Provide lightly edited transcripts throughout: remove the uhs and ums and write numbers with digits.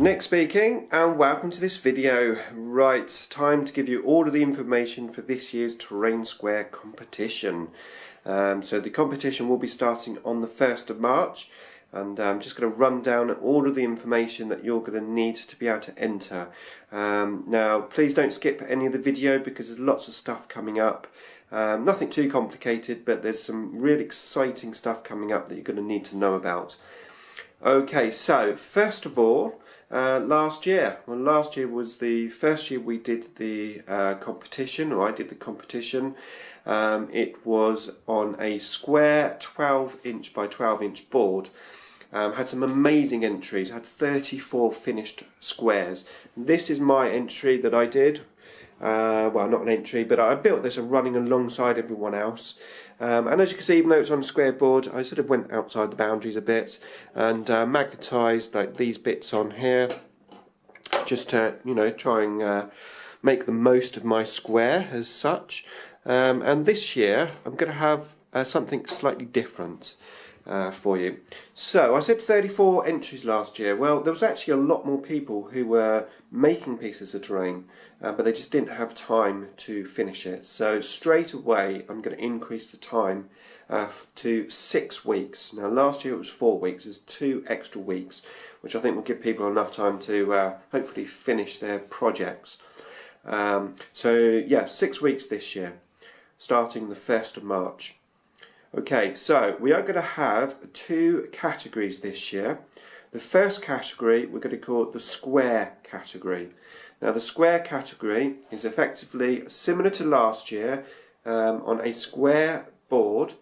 Nick speaking, and welcome to this video. Right, time to give you all of the information for this year's Terrain Square competition. So the competition will be starting on the 1st of March, and I'm just going to run down all of the information that you're going to need to be able to enter. Now please don't skip any of the video because there's lots of stuff coming up. Nothing too complicated, but there's some really exciting stuff coming up that you're going to need to know about. Okay, so first of all, last year was the first year we did the competition, or I did the competition. It was on a square 12-inch by 12-inch board. Had some amazing entries, had 34 finished squares. This is my entry that I did. Well, not an entry, but I built this and running alongside everyone else. And as you can see, even though it's on a square board, I sort of went outside the boundaries a bit and magnetised like these bits on here, just to try and make the most of my square as such. And this year I'm going to have something slightly different for you. So I said 34 entries last year. Well, there was actually a lot more people who were making pieces of terrain, but they just didn't have time to finish it. So straight away I'm going to increase the time to 6 weeks. Now last year it was 4 weeks. There's 2 extra weeks, which I think will give people enough time to hopefully finish their projects. So yeah, 6 weeks this year, starting the 1st of March. Okay, so we are going to have 2 categories this year. The first category we're going to call the square category. Now the square category is effectively similar to last year on a square board,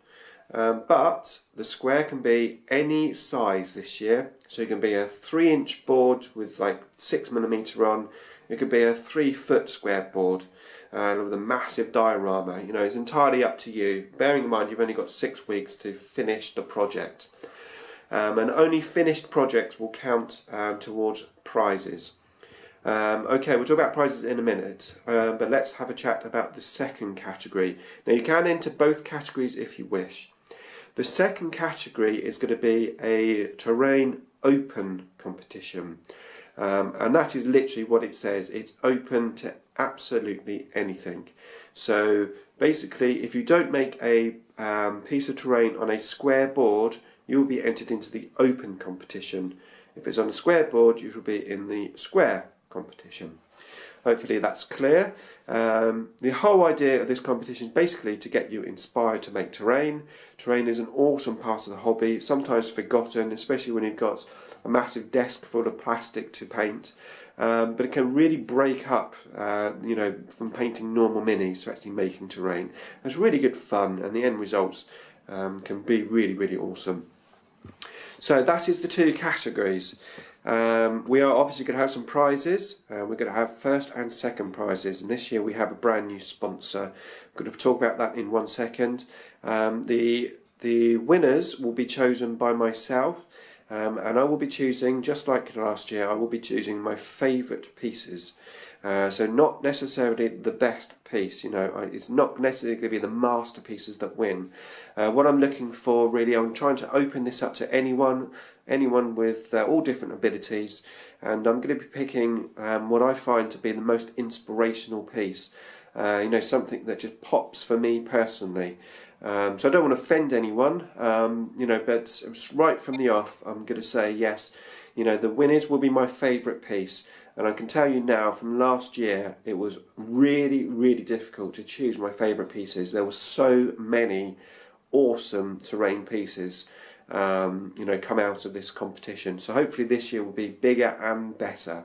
but the square can be any size this year. So it can be a 3-inch board with like 6mm on. It could be a 3-foot square board with a massive diorama. It's entirely up to you, bearing in mind you've only got 6 weeks to finish the project. And only finished projects will count towards prizes. Okay, we'll talk about prizes in a minute, but let's have a chat about the second category. Now you can enter both categories if you wish. The second category is going to be a terrain open competition. And that is literally what it says. It's open to absolutely anything. So basically, if you don't make a piece of terrain on a square board, you will be entered into the open competition. If it's on a square board, you will be in the square competition. Hopefully that's clear. The whole idea of this competition is basically to get you inspired to make terrain. Terrain is an awesome part of the hobby, sometimes forgotten, especially when you've got a massive desk full of plastic to paint. But it can really break up, from painting normal minis to actually making terrain. It's really good fun, and the end results can be really, really awesome. So that is the 2 categories. We are obviously going to have some prizes. We're going to have first and second prizes, and this year we have a brand new sponsor. I'm going to talk about that in 1 second. The winners will be chosen by myself, and I will be choosing, just like last year, I will be choosing my favourite pieces. So not necessarily the best piece, it's not necessarily going to be the masterpieces that win. What I'm looking for really, I'm trying to open this up to anyone with all different abilities, and I'm going to be picking what I find to be the most inspirational piece, something that just pops for me personally. So I don't want to offend anyone, but right from the off I'm going to say yes, the winners will be my favourite piece. And I can tell you now, from last year, it was really, really difficult to choose my favourite pieces. There were so many awesome terrain pieces, come out of this competition. So hopefully this year will be bigger and better.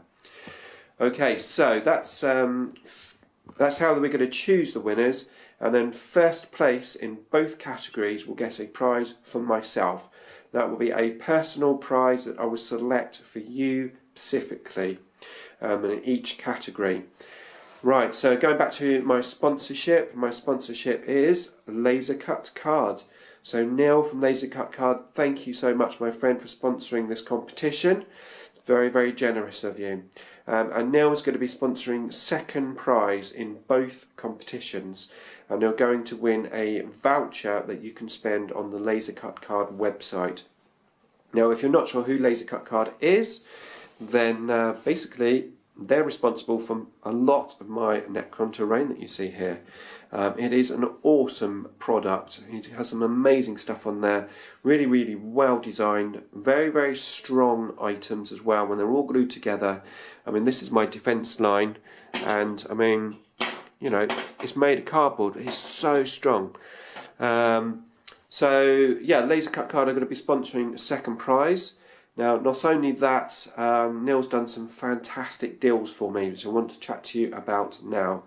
Okay, so that's how we're going to choose the winners. And then first place in both categories will get a prize from myself. That will be a personal prize that I will select for you specifically. In each category. Right, so going back to my sponsorship is Laser Cut Card. So Neil from Laser Cut Card, thank you so much, my friend, for sponsoring this competition. Very, very generous of you. And Neil is going to be sponsoring second prize in both competitions, and you're going to win a voucher that you can spend on the Laser Cut Card website. Now, if you're not sure who Laser Cut Card is, then basically they're responsible for a lot of my Necron terrain that you see here. It is an awesome product. It has some amazing stuff on there, really, really well designed, very, very strong items as well when they're all glued together. I mean, this is my defense line, and I mean, you know, it's made of cardboard. It's so strong. So yeah, Laser Cut Card are going to be sponsoring a second prize. Now, not only that, Neil's done some fantastic deals for me, which I want to chat to you about now.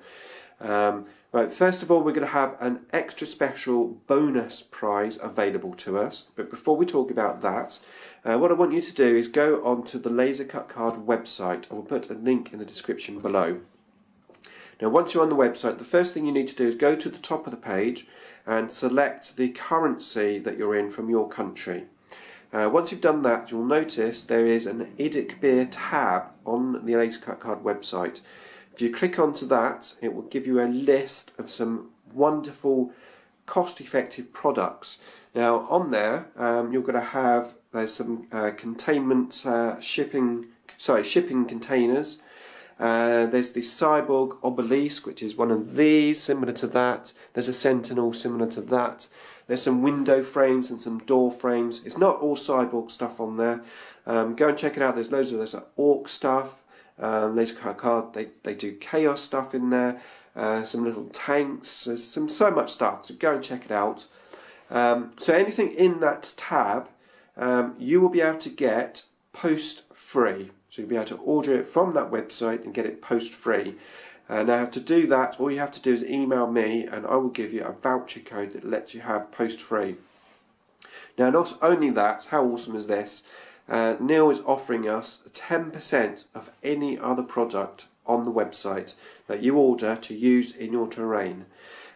Right, first of all, we're going to have an extra special bonus prize available to us. But before we talk about that, what I want you to do is go onto the Laser Cut Card website. I will put a link in the description below. Now, once you're on the website, the first thing you need to do is go to the top of the page and select the currency that you're in from your country. Once you've done that, you'll notice there is an IDICBeer tab on the Laser Cut Card website. If you click onto that, it will give you a list of some wonderful, cost-effective products. Now, on there, you're going to have there's some shipping containers. There's the Cyborg Obelisk, which is one of these, similar to that. There's a Sentinel, similar to that. There's some window frames and some door frames. It's not all Cyborg stuff on there. Go and check it out. There's loads of this Orc stuff. Laser Cut Card, they do Chaos stuff in there. Some little tanks. There's so much stuff. So go and check it out. So anything in that tab, you will be able to get post-free. So you'll be able to order it from that website and get it post-free. Now, to do that, all you have to do is email me and I will give you a voucher code that lets you have post-free. Now, not only that, how awesome is this? Neil is offering us 10% of any other product on the website that you order to use in your terrain.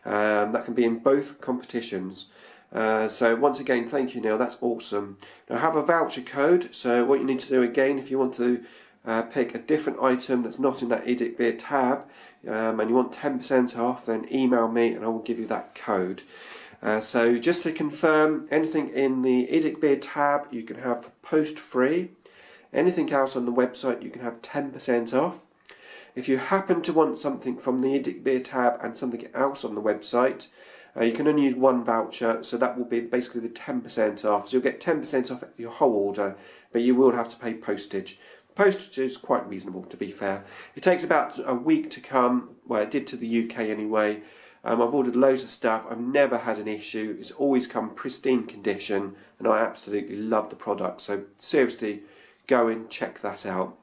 That can be in both competitions. So once again, thank you, Neil. That's awesome. Now, I have a voucher code. So what you need to do again, if you want to pick a different item that's not in that IDICBeer tab, and you want 10% off, then email me and I will give you that code. So just to confirm, anything in the IDICBeer tab you can have for post-free. Anything else on the website you can have 10% off. If you happen to want something from the IDICBeer tab and something else on the website, you can only use one voucher, so that will be basically the 10% off. So you'll get 10% off your whole order, but you will have to pay postage. Postage is quite reasonable, to be fair. It takes about a week to come. Well, it did to the UK anyway. I've ordered loads of stuff. I've never had an issue. It's always come pristine condition, and I absolutely love the product. So seriously, go and check that out.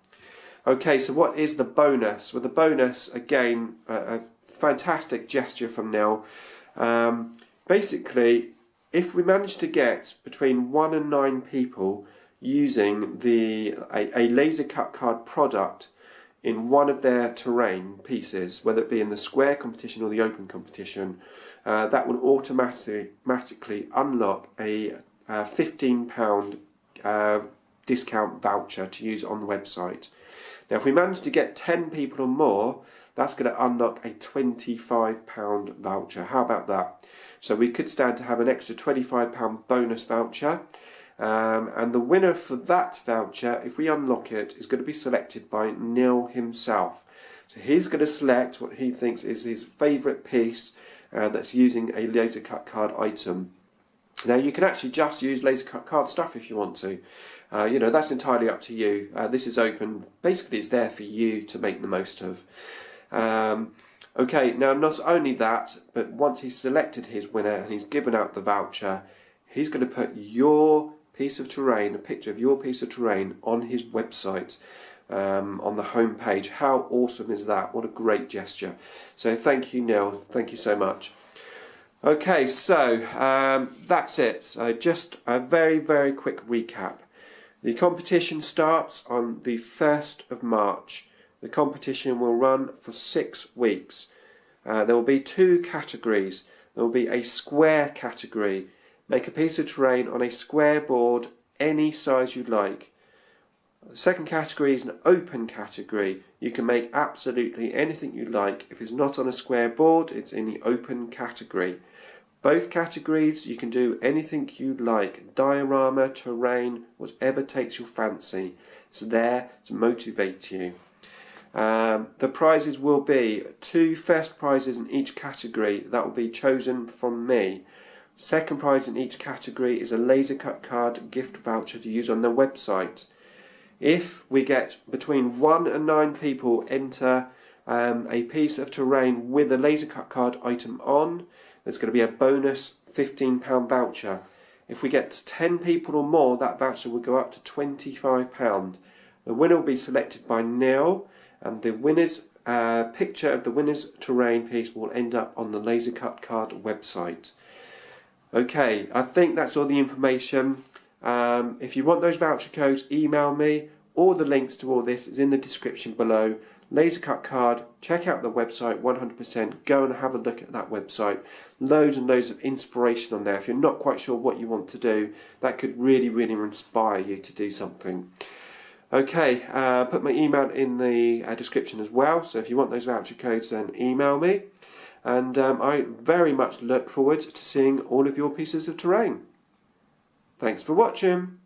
Okay, so what is the bonus? Well, the bonus, again, a fantastic gesture from Neil. Basically, if we manage to get between 1 and 9 people using a Laser Cut Card product in one of their terrain pieces, whether it be in the square competition or the open competition, that will automatically unlock a £15 discount voucher to use on the website. Now, if we manage to get 10 people or more, that's going to unlock a £25 voucher. How about that? So we could stand to have an extra £25 bonus voucher. And the winner for that voucher, if we unlock it, is going to be selected by Neil himself. So he's going to select what he thinks is his favourite piece that's using a Laser Cut Card item. Now, you can actually just use Laser Cut Card stuff if you want to. You know, that's entirely up to you. This is open. Basically, it's there for you to make the most of. Okay, now not only that, but once he's selected his winner and he's given out the voucher, he's going to put your piece of terrain, a picture of your piece of terrain on his website, on the home page. How awesome is that? What a great gesture. So thank you, Neil. Thank you so much. Okay, so that's it. So just a very, very quick recap. The competition starts on the 1st of March. The competition will run for 6 weeks. There will be 2 categories. There will be a square category. Make a piece of terrain on a square board, any size you like. The second category is an open category. You can make absolutely anything you like. If it's not on a square board, it's in the open category. Both categories, you can do anything you like. Diorama, terrain, whatever takes your fancy. It's there to motivate you. The prizes will be 2 first prizes in each category that will be chosen from me. Second prize in each category is a laser cut card gift voucher to use on their website. If we get between 1 and 9 people enter a piece of terrain with a laser cut card item on, there's going to be a bonus £15 voucher. If we get 10 people or more, that voucher will go up to £25. The winner will be selected by Neil, and the winner's picture of the winner's terrain piece will end up on the laser cut card website. Okay, I think that's all the information. If you want those voucher codes, email me. All the links to all this is in the description below. Laser cut card, check out the website 100%. Go and have a look at that website. Loads and loads of inspiration on there. If you're not quite sure what you want to do, that could really, really inspire you to do something. Okay, put my email in the description as well. So if you want those voucher codes, then email me. And I very much look forward to seeing all of your pieces of terrain. Thanks for watching.